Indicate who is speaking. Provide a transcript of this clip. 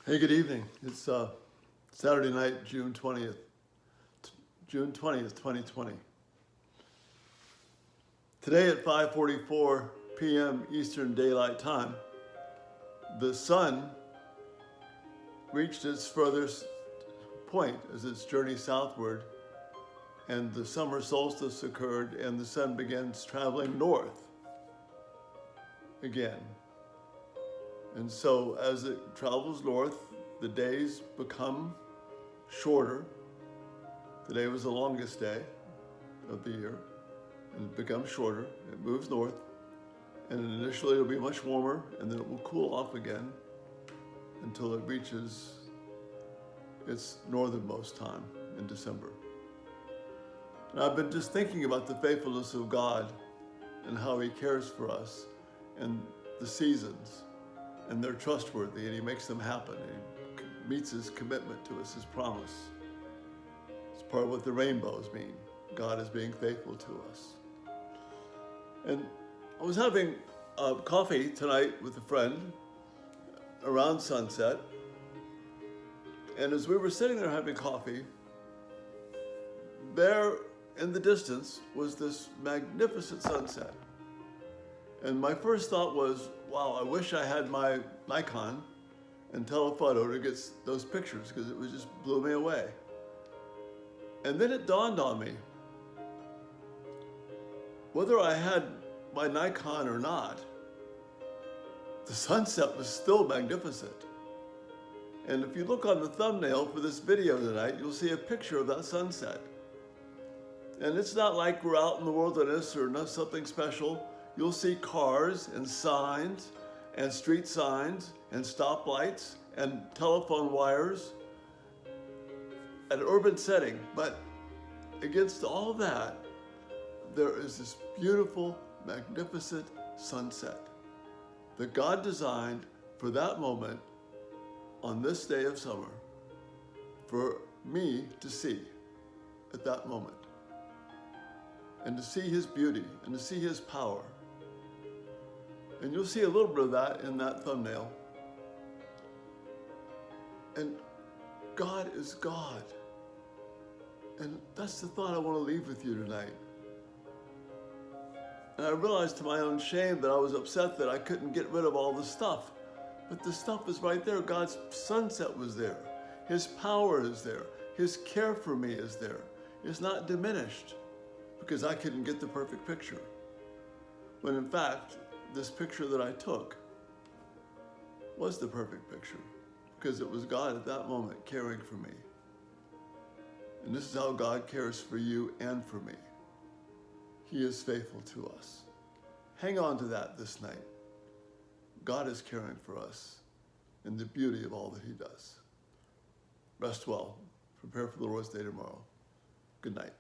Speaker 1: Hey, good evening. It's Saturday night, June 20th, 2020. Today at 5:44 p.m. Eastern Daylight Time, the sun reached its furthest point as its journey southward, and the summer solstice occurred, and the sun begins traveling north again. And so as it travels north, the days become shorter. Today was the longest day of the year, and it becomes shorter. It moves north, and initially it'll be much warmer, and then it will cool off again until it reaches its northernmost time in December. And I've been just thinking about the faithfulness of God and how He cares for us and the seasons, and they're trustworthy, and He makes them happen. And He meets His commitment to us, His promise. It's part of what the rainbows mean. God is being faithful to us. And I was having coffee tonight with a friend around sunset, and as we were sitting there having coffee, there in the distance was this magnificent sunset. And my first thought was, wow, I wish I had my Nikon and telephoto to get those pictures, because it just blew me away. And then it dawned on me, whether I had my Nikon or not, the sunset was still magnificent. And if you look on the thumbnail for this video tonight, you'll see a picture of that sunset. And it's not like we're out in the wilderness or something special. You'll see cars and signs and street signs and stoplights and telephone wires, an urban setting. But against all that, there is this beautiful, magnificent sunset that God designed for that moment on this day of summer for me to see at that moment, and to see His beauty and to see His power. And you'll see a little bit of that in that thumbnail. And God is God. And that's the thought I want to leave with you tonight. And I realized to my own shame that I was upset that I couldn't get rid of all the stuff. But the stuff is right there. God's sunset was there. His power is there. His care for me is there. It's not diminished because I couldn't get the perfect picture. When in fact, this picture that I took was the perfect picture, because it was God at that moment caring for me. And this is how God cares for you and for me. He is faithful to us. Hang on to that this night. God is caring for us in the beauty of all that He does. Rest well. Prepare for the Lord's Day tomorrow. Good night.